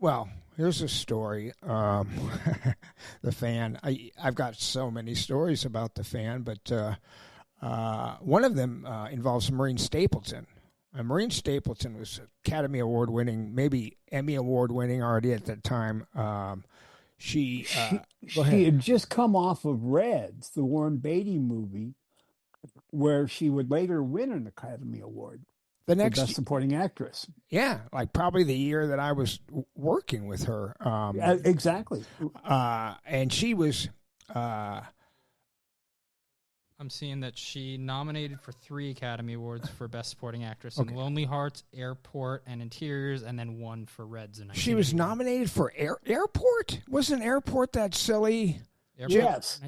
Well, here's a story. The Fan. I've got so many stories about The Fan, but one of them involves Maureen Stapleton. Maureen Stapleton was Academy Award winning, maybe Emmy Award winning already at that time. She had just come off of Reds, the Warren Beatty movie, where she would later win an Academy Award. The next Best Supporting Actress. Yeah, like probably the year that I was working with her. Exactly. And she was. I'm seeing that she nominated for 3 Academy Awards for Best Supporting Actress in Lonely Hearts, Airport, and Interiors, and then 1 for Reds. She was nominated for Airport? Wasn't Airport that silly? Airport? Yes.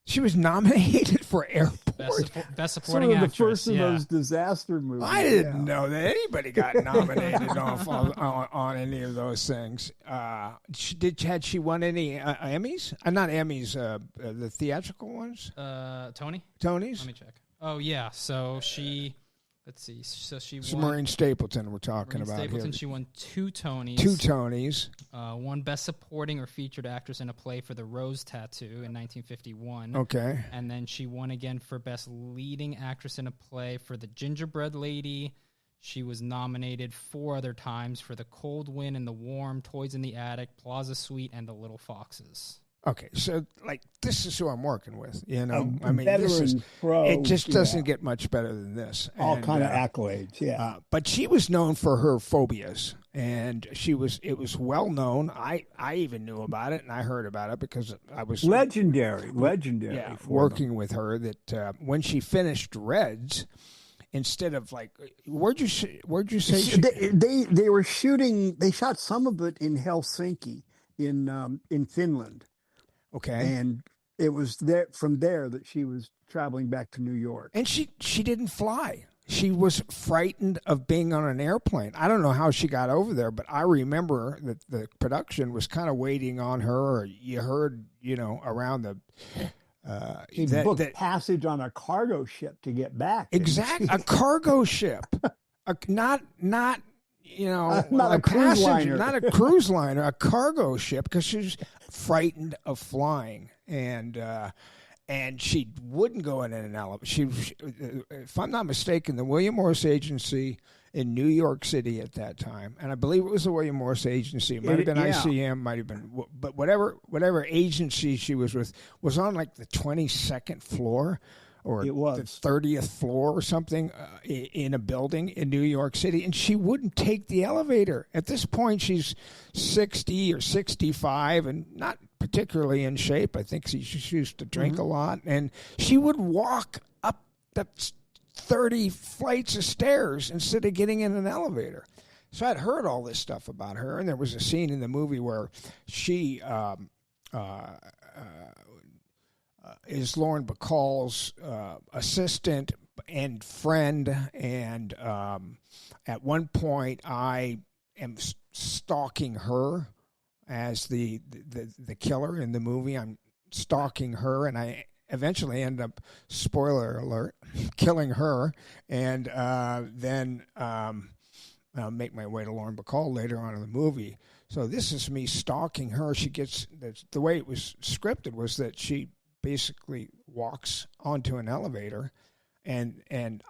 She was nominated for Airport. Best Supporting Actress. The first of those disaster movies. I didn't know that anybody got nominated on any of those things. Had she won any Emmys? Not Emmys, the theatrical ones? Tony? Tonys? Let me check. Oh, yeah. So she... Let's see. So she won. Maureen Stapleton we're talking about Stapleton, here. she won 2 Tonys. 2 Tonys. 1 Best Supporting or Featured Actress in a Play for The Rose Tattoo in 1951. Okay. And then she won again for Best Leading Actress in a Play for The Gingerbread Lady. She was nominated 4 other times for The Cold Wind and the Warm, Toys in the Attic, Plaza Suite, and The Little Foxes. Okay, so like this is who I'm working with, you know. I mean, it just doesn't get much better than this. All kind of accolades, yeah. But she was known for her phobias, and it was well known. I even knew about it, and I heard about it because I was legendary. Yeah, working with her. That when she finished Reds, instead of like, where'd you say they were shooting? They shot some of it in Helsinki, in Finland. Okay. And it was from there that she was traveling back to New York. And she didn't fly. She was frightened of being on an airplane. I don't know how she got over there, but I remember that the production was kind of waiting on her. Or you heard, around the... she booked passage on a cargo ship to get back. Exactly. A cargo ship. Not not a cruise liner. Not a cruise liner, a cargo ship, because she's frightened of flying, and she wouldn't go in an elevator. She, if I'm not mistaken, the William Morris Agency in New York City at that time, and I believe it was the William Morris Agency. It might have been ICM, might have been, but whatever agency she was with was on like the 22nd floor. Or it was the 30th floor or something in a building in New York City, and she wouldn't take the elevator. At this point, she's 60 or 65 and not particularly in shape. I think she used to drink a lot, and she would walk up the 30 flights of stairs instead of getting in an elevator. So I'd heard all this stuff about her, and there was a scene in the movie where she... is Lauren Bacall's assistant and friend, and at one point I am stalking her as the killer in the movie. I'm stalking her, and I eventually end up, spoiler alert, killing her, and then make my way to Lauren Bacall later on in the movie. So this is me stalking her. She gets, the way it was scripted was that she basically walks onto an elevator, and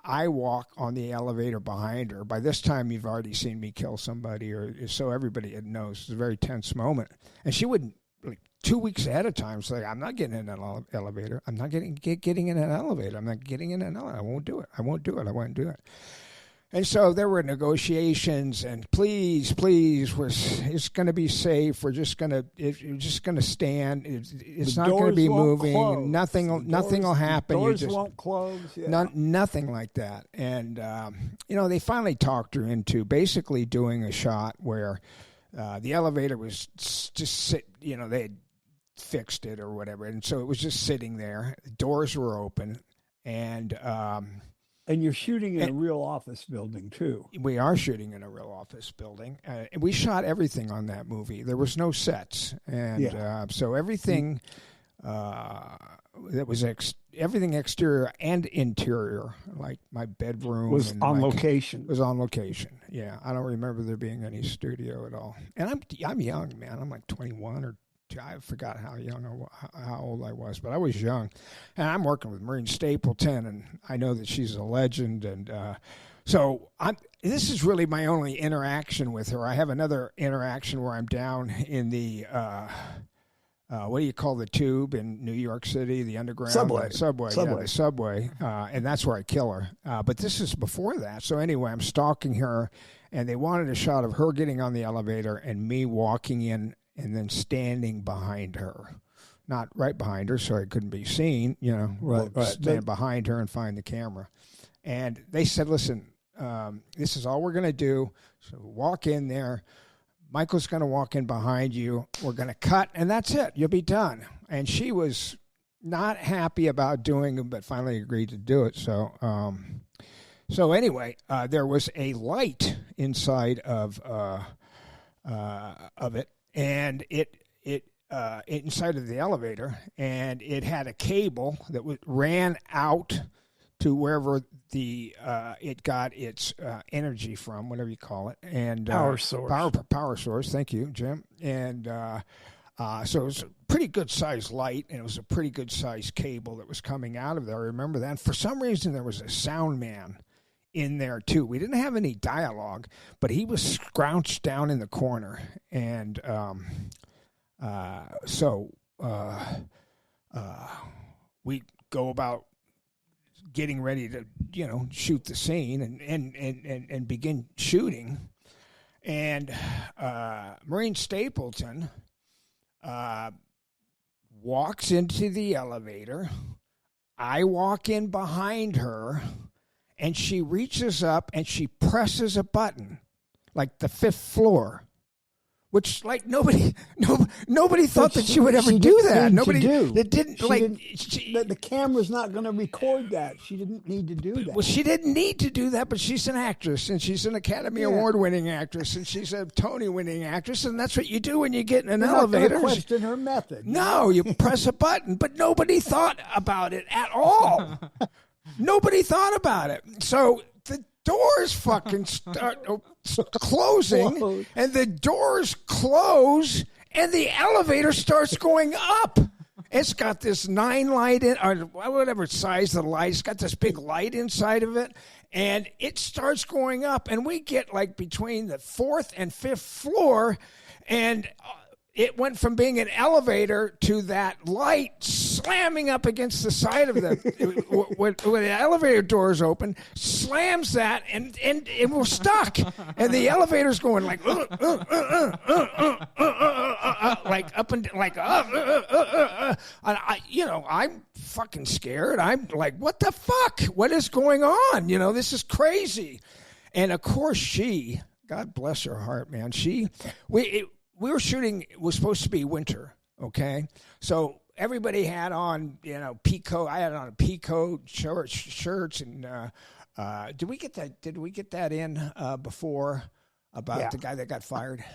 I walk on the elevator behind her. By this time, you've already seen me kill somebody, or so everybody knows. It's a very tense moment. And she wouldn't, like 2 weeks ahead of time, say, I'm not getting in an elevator. I'm not getting in an elevator. I'm not getting in an elevator. I won't do it. I won't do it. I won't do it. And so there were negotiations, and please, it's going to be safe. You're just going to stand. It's not going to be moving. Close. Nothing will happen. Doors won't close. Yeah. Nothing like that. And they finally talked her into basically doing a shot where the elevator was just they had fixed it or whatever, and so it was just sitting there. The doors were open, and you're shooting in a real office building, too. We are shooting in a real office building. We shot everything on that movie. There was no sets. And so everything that was everything exterior and interior, like my bedroom Was and on my location. was on location. Yeah, I don't remember there being any studio at all. And I'm young, man. I'm like 21 or I forgot how old I was, but I was young. And I'm working with Maureen Stapleton, and I know that she's a legend. And so this is really my only interaction with her. I have another interaction where I'm down in the what do you call the tube in New York City? The underground Subway. Yeah, the subway, and that's where I kill her. But this is before that. So anyway, I'm stalking her, and they wanted a shot of her getting on the elevator and me walking in and then standing behind her. Not right behind her, so I couldn't be seen, Right. Stand behind her and find the camera. And they said, listen, this is all we're going to do. So walk in there. Michael's going to walk in behind you. We're going to cut, and that's it. You'll be done. And she was not happy about doing it, but finally agreed to do it. So anyway, there was a light inside of it, and it inside of the elevator, and it had a cable that ran out to wherever it got its energy from, whatever you call it, and Power source. Power source. Thank you, Jim. And so it was a pretty good sized light, and it was a pretty good sized cable that was coming out of there. I remember that. And for some reason, there was a sound man in there too. We didn't have any dialogue, but he was scrouched down in the corner, and we go about getting ready to, shoot the scene and begin shooting. And Maureen Stapleton walks into the elevator. I walk in behind her, and she reaches up and she presses a button, like the 5th floor. Which, like, nobody thought that she would ever do that. Nobody that didn't the camera's not going to record that. She didn't need to do that. Well, she didn't need to do that, but she's an actress, and she's an Academy Award-winning actress, and she's a Tony-winning actress, and that's what you do when you get in an elevator. Not question her method. No, you press a button, but nobody thought about it at all. Nobody thought about it. So the doors fucking start closing, and the doors close, and the elevator starts going up. It's got this 9 light in, or whatever size the light. It's got this big light inside of it, and it starts going up, and we get like between the 4th and 5th floor, and it went from being an elevator to that light slamming up against the side of when the elevator doors open, slams that, and we're stuck. And the elevator's going like, like up and like, I'm fucking scared. I'm like, what the fuck? What is going on? This is crazy. And of course she, God bless her heart, man. We were shooting, it was supposed to be winter, okay? So everybody had on, peacoat. I had on peacoat shirts, and did we get that in before about the guy that got fired?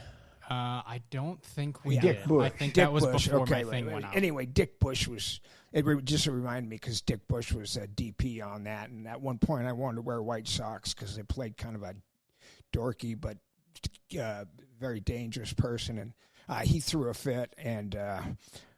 I don't think we Dick did. Bush. I think Dick that was Bush. before Okay, my thing went out. Anyway, Dick Bush was, just reminded me because Dick Bush was a DP on that, and at one point I wanted to wear white socks because they played kind of a dorky but very dangerous person, and he threw a fit, and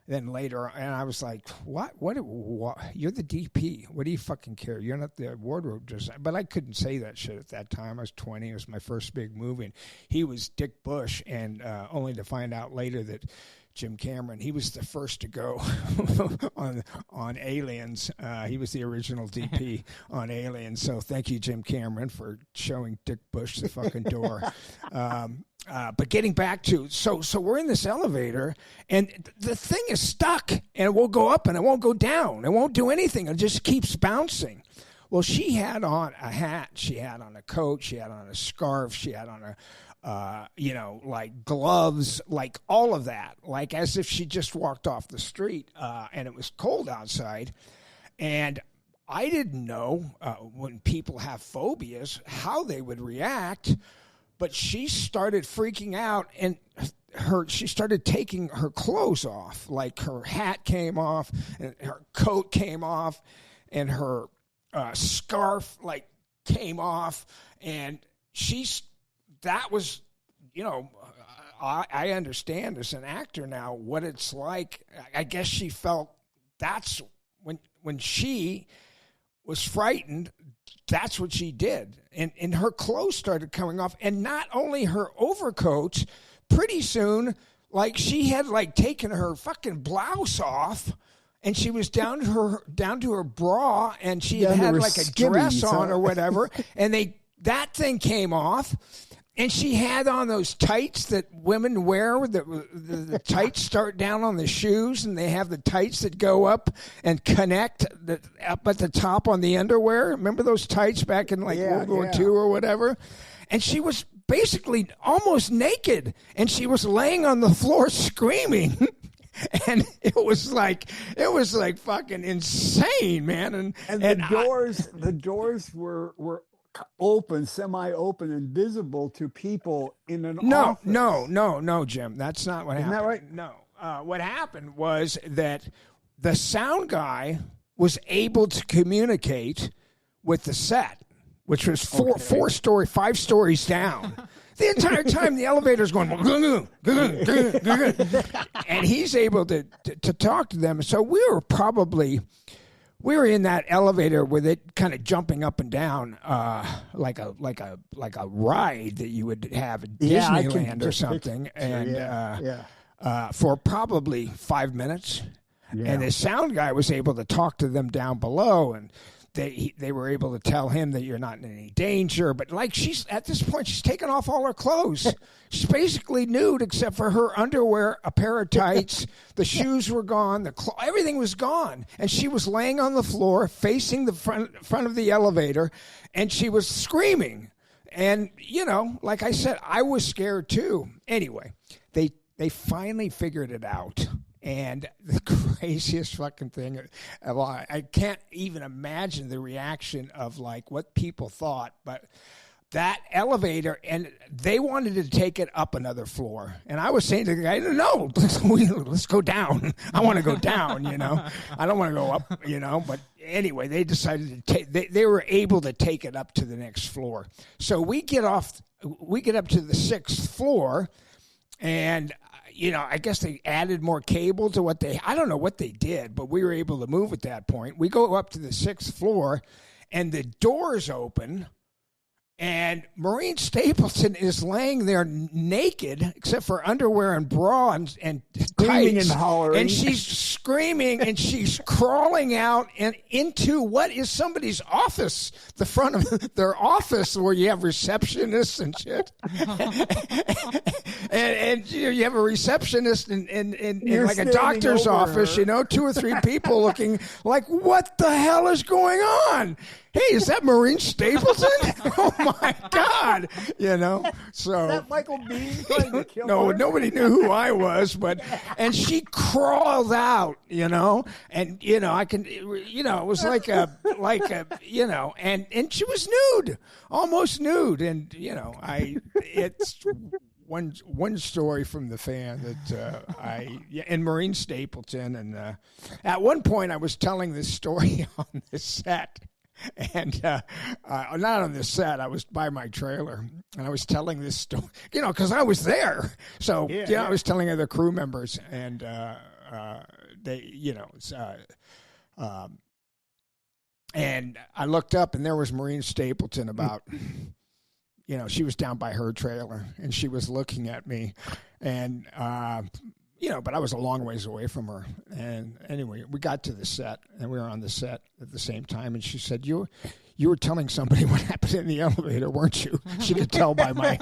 then later, and I was like, what? You're the DP. What do you fucking care? You're not the wardrobe designer. But I couldn't say that shit at that time. I was 20. It was my first big movie, and he was Dick Bush, and only to find out later that Jim Cameron, he was the first to go on Aliens. He was the original DP on Aliens. So thank you, Jim Cameron, for showing Dick Bush the fucking door. But getting back to, so we're in this elevator, and the thing is stuck, and it won't go up, and it won't go down. It won't do anything. It just keeps bouncing. Well, she had on a hat. She had on a coat. She had on a scarf. She had on like gloves, like all of that, like as if she just walked off the street, and it was cold outside. And I didn't know when people have phobias how they would react. But she started freaking out, and she started taking her clothes off, like her hat came off and her coat came off and her scarf like came off, and that was, you know, I understand as an actor now what it's like. I guess she felt that's when she was frightened, that's what she did. And her clothes started coming off, and not only her overcoats, pretty soon, like she had like taken her fucking blouse off, and she was down to her bra, and she had like a dress on or whatever, and that thing came off. And she had on those tights that women wear. The tights start down on the shoes, and they have the tights that go up and connect up at the top on the underwear. Remember those tights back in like World War II or whatever? And she was basically almost naked, and she was laying on the floor screaming. And it was like fucking insane, man. And the doors were open, semi-open, and visible to people in an office. No, Jim. That's not what happened. Isn't that right? No. What happened was that the sound guy was able to communicate with the set, which was 5 stories down. The entire time the elevator's going, and he's able to talk to them. So we were in that elevator with it kind of jumping up and down, like a ride that you would have at Disneyland or something, for probably 5 minutes. Yeah. And the sound guy was able to talk to them down below, and they were able to tell him that you're not in any danger. But like at this point, she's taken off all her clothes. She's basically nude except for her underwear, a pair of tights. The shoes were gone. Everything was gone. And she was laying on the floor facing the front of the elevator, and she was screaming. And, you know, like I said, I was scared too. Anyway, they finally figured it out. And the craziest fucking thing, I can't even imagine the reaction of like what people thought, but that elevator, and they wanted to take it up another floor. And I was saying to the guy, no, let's go down. I want to go down, you know. I don't want to go up, you know. But anyway, they decided to they were able to take it up to the next floor. So we get up to the 6th floor, and you know, I guess they added more cable to I don't know what they did, but we were able to move at that point. We go up to the 6th floor, and the doors open, and Maureen Stapleton is laying there naked, except for underwear and bra and screaming tights, and hollering. And she's screaming, and she's crawling out and into what is somebody's office, the front of their office where you have receptionists and shit. And you have a receptionist in like a doctor's office, you know, 2 or 3 people looking like, what the hell is going on? Hey, is that Maureen Stapleton? Oh my God! You know, so is that Michael Biehn trying to kill no, her? nobody knew who I was, and she crawled out, you know, and you know, it was like a, you know, and she was nude, almost nude, and you know, it's one story from the fan that and Maureen Stapleton, and at one point I was telling this story on the set. And not on this set, I was by my trailer, and I was telling this story, you know, because I was there. So, I was telling other crew members, and they, you know, and I looked up, and there was Maureen Stapleton about, you know, she was down by her trailer, and she was looking at me, and you know, but I was a long ways away from her. And anyway, we got to the set, and we were on the set at the same time. And she said, "You were telling somebody what happened in the elevator, weren't you?" She could tell by like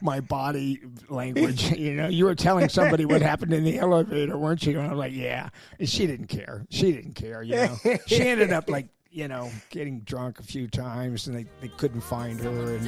my body language. You know, you were telling somebody what happened in the elevator, weren't you? And I was like, "Yeah." And she didn't care. You know, she ended up like, you know, getting drunk a few times, and they couldn't find her. And